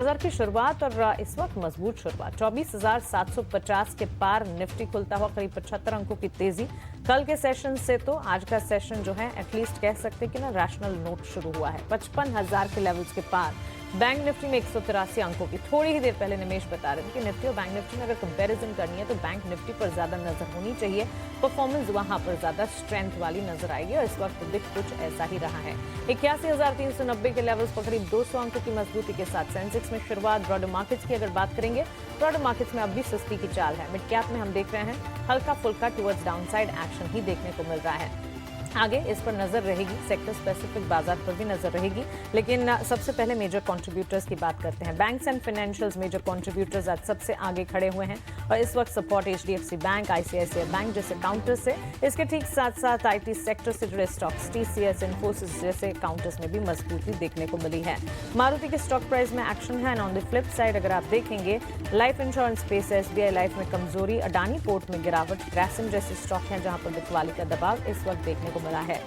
बाजार की शुरुआत और इस वक्त मजबूत शुरुआत 24,750 के पार निफ्टी खुलता हुआ करीब 75 अंकों की तेजी। कल के सेशन से तो आज का सेशन जो है एटलीस्ट कह सकते हैं कि ना रैशनल नोट शुरू हुआ है 55,000 के लेवल्स के पार। बैंक निफ्टी में 183 अंकों की। थोड़ी ही देर पहले निमेश बता रहे थे कि निफ्टी और बैंक निफ्टी में अगर कंपैरिजन करनी है तो बैंक निफ्टी पर ज्यादा नजर होनी चाहिए, परफॉर्मेंस वहां पर ज्यादा स्ट्रेंथ वाली नजर आएगी और इस वक्त दिख कुछ ऐसा ही रहा है। 81,390 के लेवल्स पर करीब 200 अंकों की मजबूती के साथ सेंसेक्स में शुरुआत। ब्रॉडर मार्केट्स की अगर बात करेंगे, ब्रॉडर मार्केट्स में अब भी सुस्ती की चाल है। मिड कैप में हम देख रहे हैं हल्का फुल्का टुवर्ड्स डाउनसाइड एक्शन ही देखने को मिल रहा है। आगे इस पर नजर रहेगी, सेक्टर स्पेसिफिक बाजार पर भी नजर रहेगी, लेकिन सबसे पहले मेजर कंट्रीब्यूटर्स की बात करते हैं। Banks and financials major contributors आज सबसे आगे खड़े हुए हैं और इस वक्त support HDFC bank, ICICI bank जैसे काउंटर्स से, इसके ठीक साथ साथ आईटी सेक्टर से जुड़े स्टॉक्स टीसीएस, इन्फोसिस जैसे काउंटर्स में भी मजबूती देखने को मिली है। मारुति के स्टॉक प्राइस में एक्शन है and on the flip side अगर आप देखेंगे life insurance space, SBI life में कमजोरी, अडानी पोर्ट में गिरावट, ग्रासिम जैसे स्टॉक हैं जहां पर बिकवाली का दबाव इस वक्त देखने को मिला है।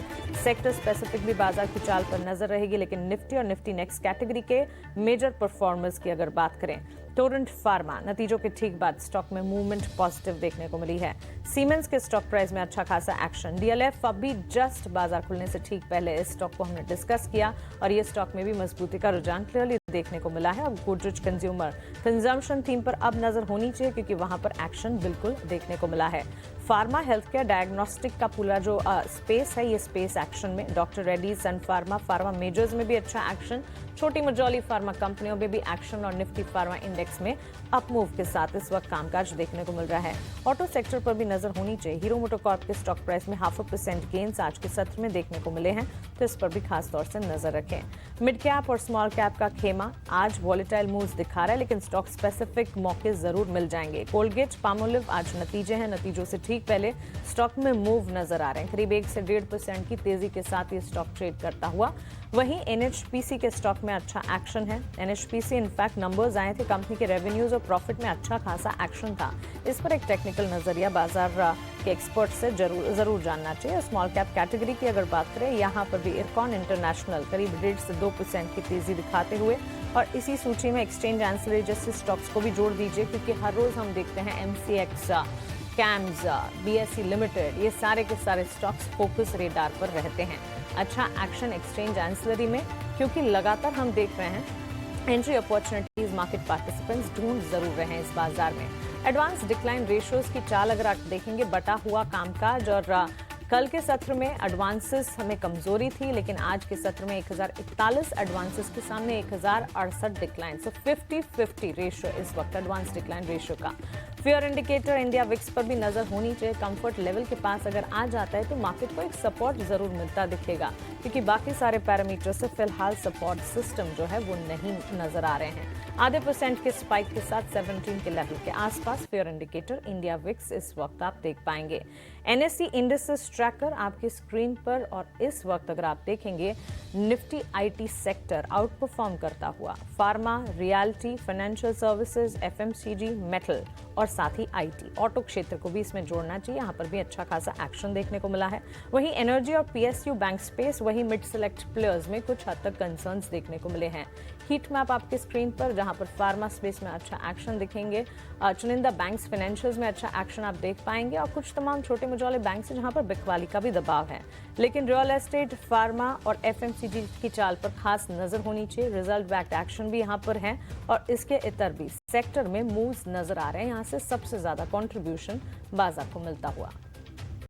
सेक्टर स्पेसिफिक भी बाजार की चाल पर नजर रहेगी, लेकिन निफ्टी और निफ्टी नेक्स्ट कैटेगरी के मेजर परफॉर्मर्स की अगर बात करें, टोरेंट फार्मा नतीजों के ठीक बाद स्टॉक में मूवमेंट पॉजिटिव देखने को मिली है। सीमेंस के स्टॉक प्राइस में अच्छा खासा एक्शन। डीएलएफ अभी जस्ट बाजार खुलने से ठीक पहले इस स्टॉक को हमने डिस्कस किया और ये स्टॉक में भी मजबूती का रुझान क्लियरली देखने को मिला है। और गोदरेज कंज्यूमर कंजम्पशन थीम पर अब नजर होनी चाहिए क्योंकि वहां पर एक्शन बिल्कुल देखने को मिला है। फार्मा हेल्थ केयर डायग्नोस्टिक का पूरा जो स्पेस है, ये स्पेस एक्शन में। डॉक्टर रेड्डी, सन फार्मा, फार्मा मेजर्स में भी अच्छा एक्शन, छोटी मजौली फार्मा कंपनियों में भी एक्शन और निफ्टी फार्मा इंडेक्स में अपमूव के साथ इस वक्त कामकाज देखने को मिल रहा है। ऑटो सेक्टर पर भी नजर होनी चाहिए। हीरो मोटोकॉर्प के स्टॉक प्राइस में 0.5% गेन्स आज के सत्र में देखने को मिले हैं, तो इस पर भी खास तौर से नजर रखें। मिड कैप और स्मॉल कैप का खेमा आज वॉलेटाइल मूव्स दिखा रहा है, लेकिन स्टॉक स्पेसिफिक मौके जरूर मिल जाएंगे। कोलगेट, पामोलिव आज नतीजे हैं, नतीजों से ठीक पहले स्टॉक में मूव नजर आ रहे हैं। करीब 1 से 1.5% की तेजी के साथ ये स्टॉक ट्रेड करता हुआ। वहीं एनएचपीसी के स्टॉक में अच्छा एक्शन है। एनएचपीसी इनफैक्ट नंबर्स आए थे, कंपनी के रेवेन्यूज और प्रॉफिट में अच्छा खासा एक्शन था। इस पर एक टेक्निकल नजरिया बाजार के एक्सपर्ट से जरूर जानना चाहिए। स्मॉल कैप कैटेगरी की अगर बात करें, यहाँ पर भी इरकॉन इंटरनेशनल करीब 1.5 से 2% की तेजी दिखाते हुए, और इसी सूची में एक्सचेंज एंसिलरी जैसे स्टॉक्स को भी जोड़ दीजिए क्योंकि हर रोज हम देखते हैं एमसीएक्स, कैम्स, बीएसई लिमिटेड, ये सारे के सारे स्टॉक्स फोकस रेडार पर रहते हैं। अच्छा एक्शन एक्सचेंज एंसिलरी में क्योंकि लगातार हम देख रहे हैं एंट्री अपॉर्चुनिटीज मार्केट पार्टिसिपेंट्स ढूंढ जरूर रहे हैं इस बाजार में। एडवांस डिक्लाइन रेशियोज की चाल अगर आप देखेंगे, बटा हुआ कामकाज और कल के सत्र में एडवांसेस हमें कमजोरी थी, लेकिन आज के सत्र में 1041 एडवांसेस के सामने 1068 डिक्लाइन, सो 50-50 रेशियो इस वक्त एडवांस डिक्लाइन रेशियो का। फियर इंडिकेटर इंडिया विक्स पर भी नजर होनी चाहिए। कंफर्ट लेवल के पास अगर आ जाता है तो मार्केट को एक सपोर्ट जरूर मिलता दिखेगा क्योंकि बाकी सारे पैरामीटर से फिलहाल सपोर्ट सिस्टम जो है वो नहीं नजर आ रहे हैं। आधे % के स्पाइक के साथ 17 के लेवल के आसपास फेयर इंडिकेटर इंडिया विक्स इस वक्त आप देख पाएंगे। एनएससी इंडेक्स ट्रैकर आपकी स्क्रीन पर, और इस वक्त अगर आप देखेंगे Nifty IT sector out perform करता हुआ, pharma, realty, financial services, FMCG, metal और साथ ही आईटी, ऑटो क्षेत्र को भी इसमें जोड़ना चाहिए। यहाँ पर भी अच्छा खासा एक्शन देखने को मिला है। वहीं एनर्जी और पीएसयू बैंक स्पेस, वहीं मिड सेलेक्ट प्लेयर्स में कुछ हद तक कंसर्न्स देखने को मिले हैं। हीट मैप आपके स्क्रीन पर, जहां पर फार्मा स्पेस में अच्छा एक्शन दिखेंगे, चुनिंदा बैंक्स, फाइनेंशियल्स में अच्छा एक्शन आप देख पाएंगे और कुछ तमाम छोटे मझोले बैंक से जहां पर बिकवाली का भी दबाव है। लेकिन रियल एस्टेट, फार्मा और एफएमसीजी की चाल पर खास नजर होनी चाहिए। रिजल्ट बैक्ड एक्शन भी यहाँ पर है और इसके इतर भी सेक्टर में मूव्स नजर आ रहे हैं। यहाँ से सबसे ज्यादा कंट्रीब्यूशन बाजार को मिलता हुआ।